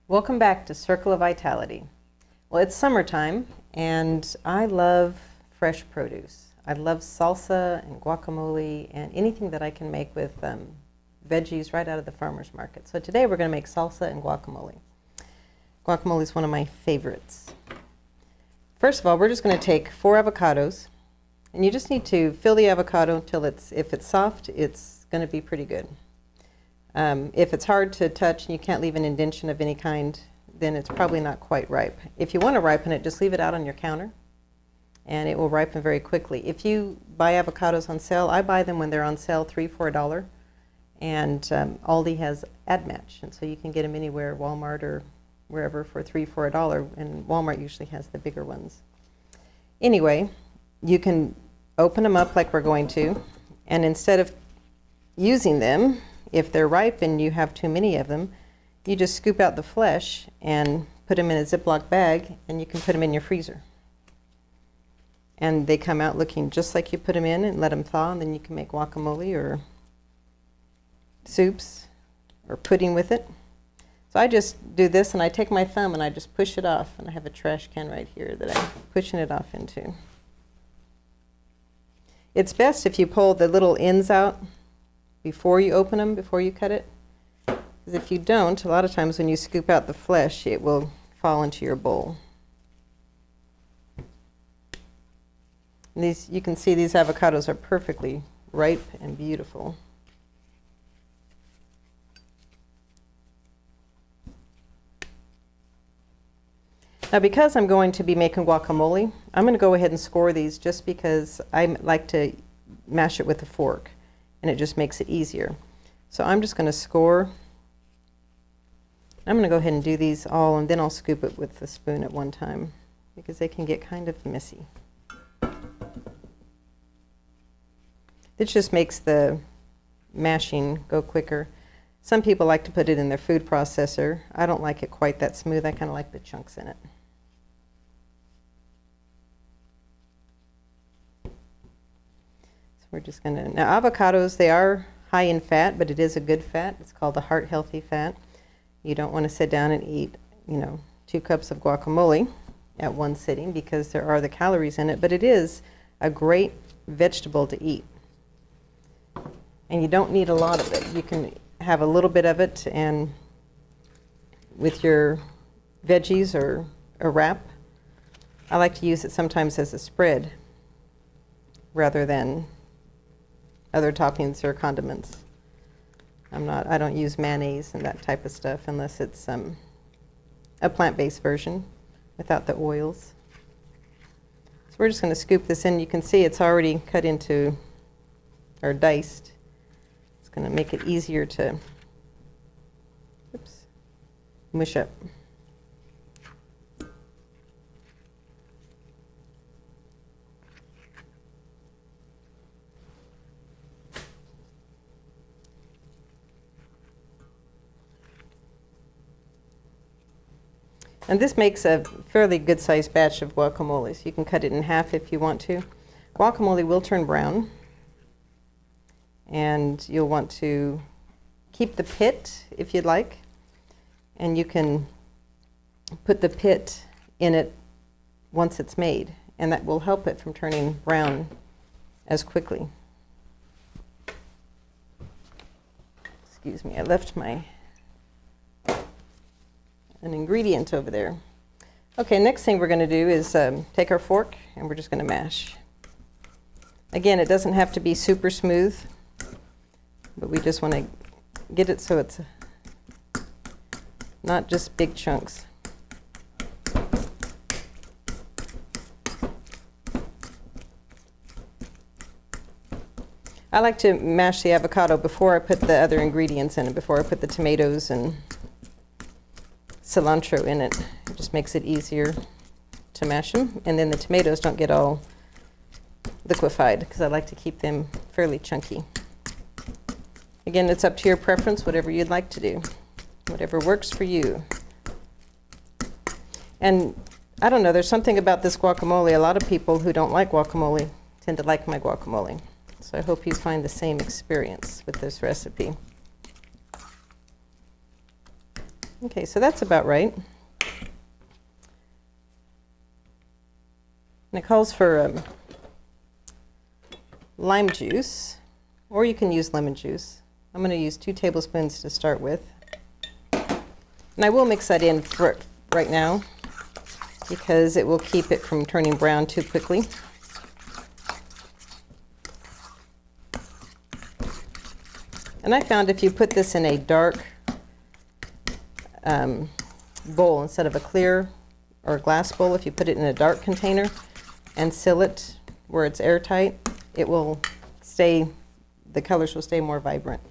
Welcome back to Circle of Vitality. Well, it's summertime, and I love fresh produce. I love salsa and guacamole and anything that I can make with veggies right out of the farmer's market. So today we're going to make salsa and guacamole. Guacamole is one of my favorites. First of all, we're just going to take 4 avocados, and you just need to fill the avocado until if it's soft, it's going to be pretty good. If it's hard to touch and you can't leave an indentation of any kind, then it's probably not quite ripe. If you want to ripen it, just leave it out on your counter and it will ripen very quickly. If you buy avocados on sale, I buy them when they're on sale, $3 for $1. And Aldi has ad match, and so you can get them anywhere, Walmart or wherever, for $3 for $1, and Walmart usually has the bigger ones. Anyway, you can open them up like we're going to, and instead of using them, if they're ripe and you have too many of them, you just scoop out the flesh and put them in a Ziploc bag, and you can put them in your freezer. And they come out looking just like you put them in, and let them thaw, and then you can make guacamole or soups or pudding with it. So I just do this, and I take my thumb and I just push it off, and I have a trash can right here that I'm pushing it off into. It's best if you pull the little ends out before you open them, before you cut it. Because if you don't, a lot of times when you scoop out the flesh, it will fall into your bowl. And these, you can see these avocados are perfectly ripe and beautiful. Now, because I'm going to be making guacamole, I'm going to go ahead and score these just because I like to mash it with a fork, and it just makes it easier. So I'm just going to score. I'm going to go ahead and do these all, and then I'll scoop it with the spoon at one time because they can get kind of messy. This just makes the mashing go quicker. Some people like to put it in their food processor. I don't like it quite that smooth. I kind of like the chunks in it. We're just going to, now avocados, they are high in fat, but it is a good fat. It's called the heart healthy fat. You don't want to sit down and eat, 2 cups of guacamole at one sitting because there are the calories in it, but it is a great vegetable to eat. And you don't need a lot of it. You can have a little bit of it and with your veggies or a wrap. I like to use it sometimes as a spread rather than other toppings or condiments. I don't use mayonnaise and that type of stuff unless it's a plant-based version without the oils. So we're just going to scoop this in. You can see it's already cut into or diced. It's going to make it easier to mush up. And this makes a fairly good-sized batch of guacamole, so you can cut it in half if you want to. Guacamole will turn brown, and you'll want to keep the pit if you'd like, and you can put the pit in it once it's made, and that will help it from turning brown as quickly. Excuse me, I left an ingredient over there. Okay, next thing we're going to do is take our fork and we're just going to mash. Again, it doesn't have to be super smooth, but we just want to get it so it's not just big chunks. I like to mash the avocado before I put the other ingredients in it, before I put the tomatoes and cilantro in it. It just makes it easier to mash them, and then the tomatoes don't get all liquefied because I like to keep them fairly chunky. Again, it's up to your preference, whatever you'd like to do, whatever works for you. And I don't know, there's something about this guacamole. A lot of people who don't like guacamole tend to like my guacamole. So I hope you find the same experience with this recipe. Okay, so that's about right. And it calls for lime juice, or you can use lemon juice. I'm going to use 2 tablespoons to start with. And I will mix that in for right now because it will keep it from turning brown too quickly. And I found if you put this in a dark bowl instead of a clear or glass bowl, if you put it in a dark container and seal it where it's airtight, it will stay, the colors will stay more vibrant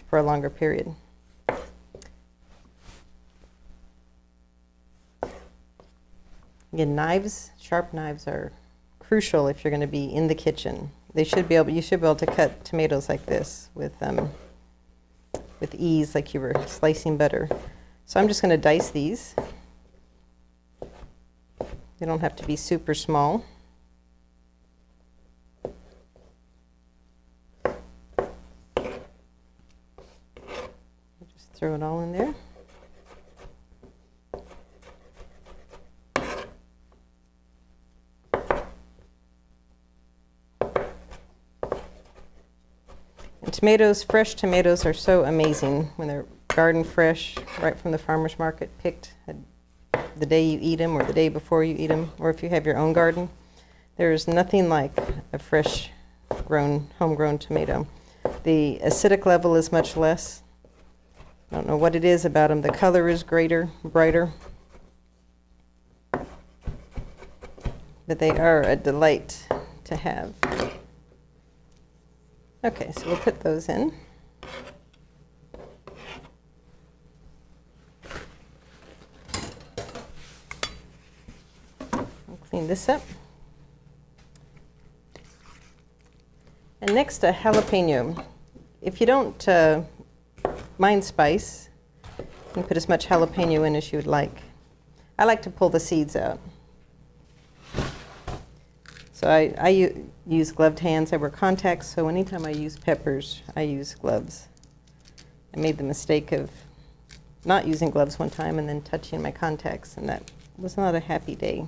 for a longer period. Again, knives, sharp knives are crucial if you're going to be in the kitchen. You should be able to cut tomatoes like this with ease, like you were slicing butter. So I'm just going to dice these. They don't have to be super small. Just throw it all in there. And tomatoes, fresh tomatoes, are so amazing when they're garden fresh, right from the farmer's market, picked the day you eat them or the day before you eat them, or if you have your own garden. There's nothing like a fresh grown, homegrown tomato. The acidic level is much less. I don't know what it is about them. The color is greater, brighter. But they are a delight to have. Okay, so we'll put those in. We'll clean this up. And next, a jalapeno. If you don't mind spice, you can put as much jalapeno in as you would like. I like to pull the seeds out. So I use gloved hands. I wear contacts, so anytime I use peppers, I use gloves. I made the mistake of not using gloves one time and then touching my contacts, and that was not a happy day.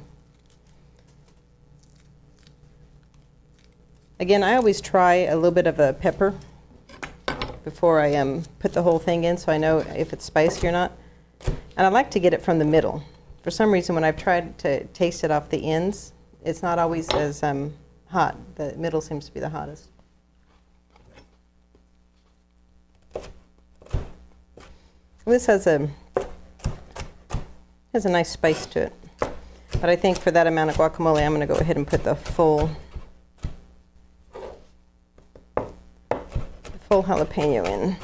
Again, I always try a little bit of a pepper before I put the whole thing in, so I know if it's spicy or not. And I like to get it from the middle. For some reason, when I've tried to taste it off the ends, it's not always as hot. The middle seems to be the hottest. This has a nice spice to it. But I think for that amount of guacamole, I'm going to go ahead and put the full jalapeno in.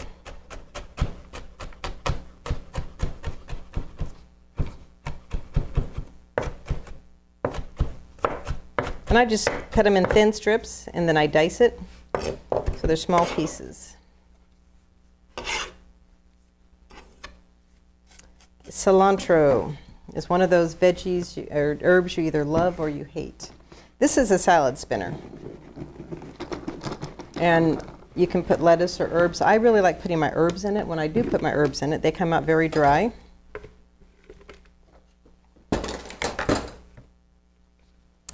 And I just cut them in thin strips, and then I dice it, so they're small pieces. Cilantro is one of those veggies or herbs you either love or you hate. This is a salad spinner. And you can put lettuce or herbs. I really like putting my herbs in it. When I do put my herbs in it, they come out very dry.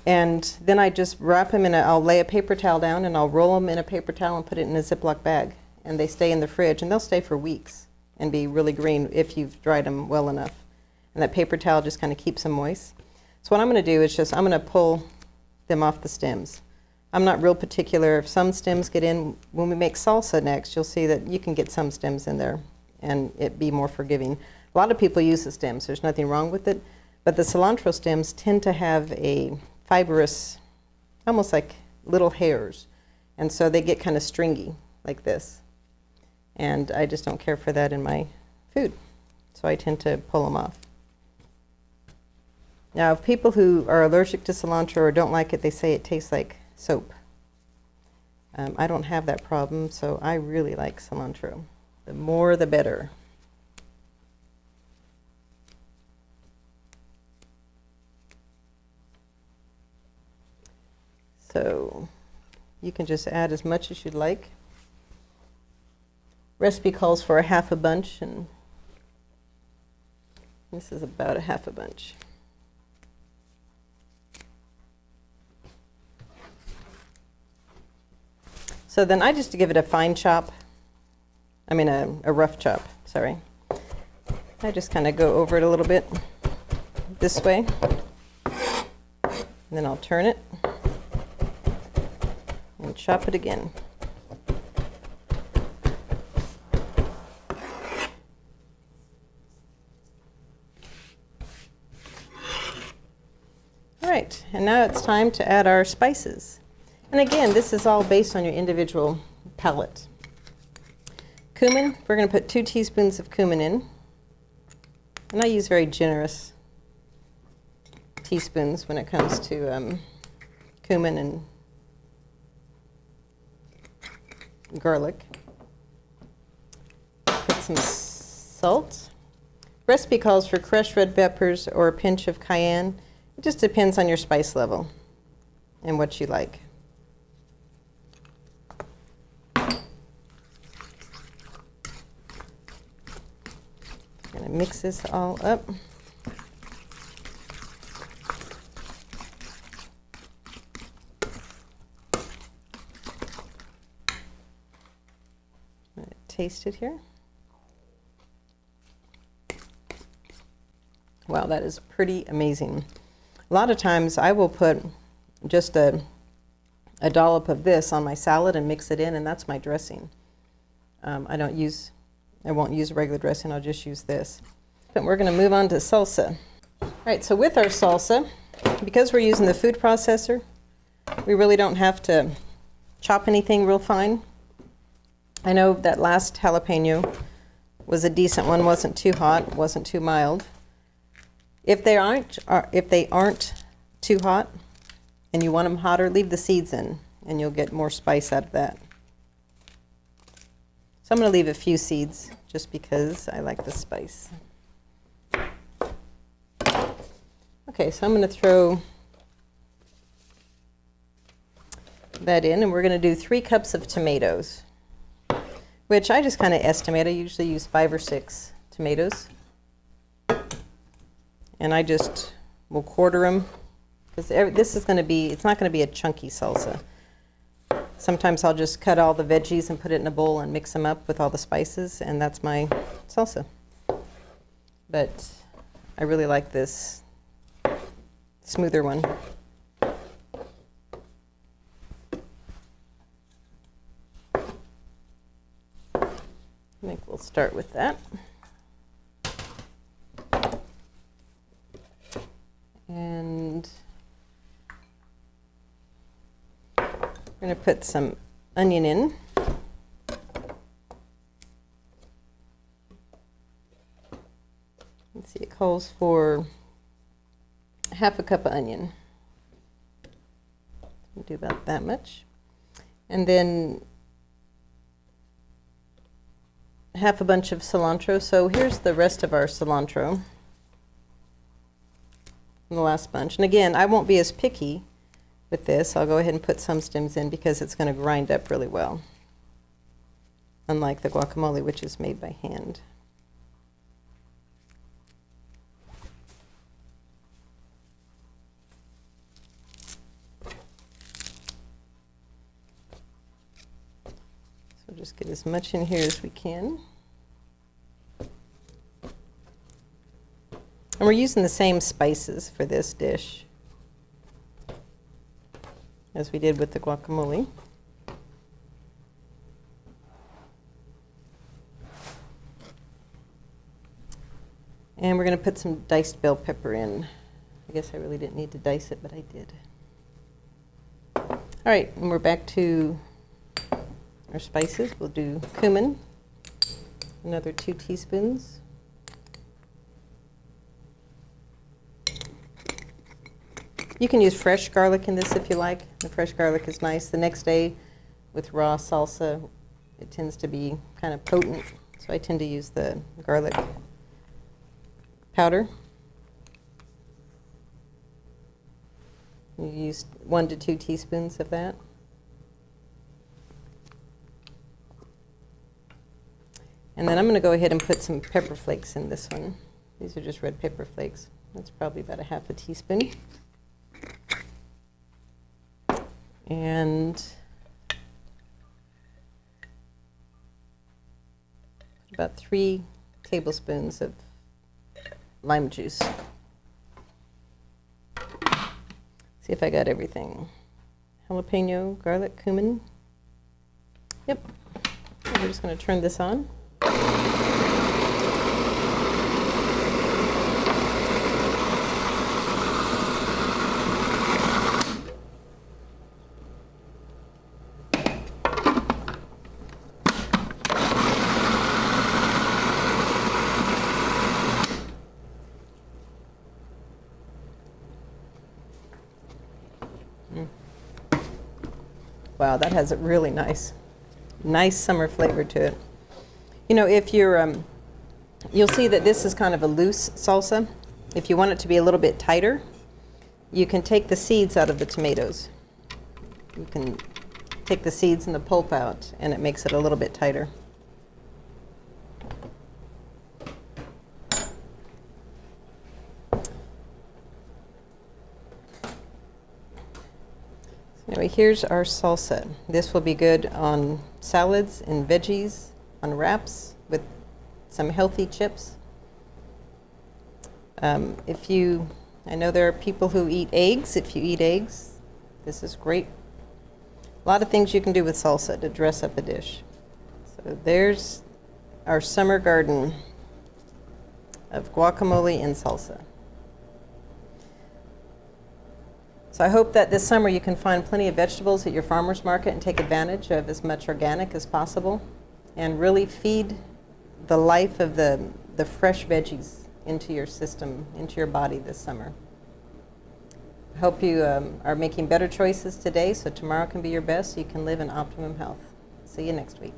And then I just wrap them I'll lay a paper towel down and I'll roll them in a paper towel and put it in a Ziploc bag. And they stay in the fridge, and they'll stay for weeks and be really green if you've dried them well enough. And that paper towel just kind of keeps them moist. So what I'm going to do is I'm going to pull them off the stems. I'm not real particular if some stems get in. When we make salsa next, you'll see that you can get some stems in there and it be more forgiving. A lot of people use the stems. There's nothing wrong with it. But the cilantro stems tend to have a fibrous, almost like little hairs. And so they get kind of stringy like this. And I just don't care for that in my food. So I tend to pull them off. Now, if people who are allergic to cilantro or don't like it, they say it tastes like soap. I don't have that problem, so I really like cilantro. The more, the better. So you can just add as much as you'd like. Recipe calls for a half a bunch, and This is about a half a bunch. So then I just give it a fine chop. I mean a rough chop, sorry. I just kind of go over it a little bit this way. And then I'll turn it and chop it again. All right, and now it's time to add our spices. And again, this is all based on your individual palate. Cumin, we're going to put 2 teaspoons of cumin in. And I use very generous teaspoons when it comes to cumin and garlic. Put some salt. Recipe calls for crushed red peppers or a pinch of cayenne. It just depends on your spice level and what you like. I'm going to mix this all up. I'm going to taste it here. Wow, that is pretty amazing. A lot of times I will put just a dollop of this on my salad and mix it in, and that's my dressing. I won't use regular dressing, I'll just use this. But we're going to move on to salsa. All right, so with our salsa, because we're using the food processor, we really don't have to chop anything real fine. I know that last jalapeno was a decent one, wasn't too hot, wasn't too mild. If they aren't too hot and you want them hotter, leave the seeds in and you'll get more spice out of that. So I'm going to leave a few seeds just because I like the spice. Okay, so I'm going to throw that in, and we're going to do 3 cups of tomatoes, which I just kind of estimate. I usually use 5 or 6 tomatoes. And I just will quarter them, because this is going to be, it's not going to be a chunky salsa. Sometimes I'll just cut all the veggies and put it in a bowl and mix them up with all the spices, and that's my salsa. But I really like this smoother one. I think we'll start with that. And we're going to put some onion in. Let's see, it calls for half a cup of onion. We'll do about that much. And then half a bunch of cilantro. So here's the rest of our cilantro. The last bunch. And again, I won't be as picky with this. I'll go ahead and put some stems in because it's going to grind up really well, unlike the guacamole, which is made by hand. So just get as much in here as we can. And we're using the same spices for this dish as we did with the guacamole. And we're going to put some diced bell pepper in. I guess I really didn't need to dice it, but I did. All right, and we're back to our spices. We'll do cumin, another 2 teaspoons. You can use fresh garlic in this if you like. The fresh garlic is nice. The next day with raw salsa, it tends to be kind of potent, so I tend to use the garlic powder. You use 1 to 2 teaspoons of that. And then I'm going to go ahead and put some pepper flakes in this one. These are just red pepper flakes. That's probably about a half a teaspoon. And about 3 tablespoons of lime juice. See if I got everything. Jalapeno, garlic, cumin. Yep. And we're just going to turn this on. Wow, that has a really nice summer flavor to it. You know, if you're, you'll see that this is kind of a loose salsa. If you want it to be a little bit tighter, you can take the seeds out of the tomatoes. You can take the seeds and the pulp out, and it makes it a little bit tighter. Anyway, here's our salsa. This will be good on salads and veggies, on wraps with some healthy chips. I know there are people who eat eggs. If you eat eggs, this is great. A lot of things you can do with salsa to dress up a dish. So there's our summer garden of guacamole and salsa. So I hope that this summer you can find plenty of vegetables at your farmer's market and take advantage of as much organic as possible and really feed the life of the fresh veggies into your system, into your body this summer. I hope you are making better choices today so tomorrow can be your best so you can live in optimum health. See you next week.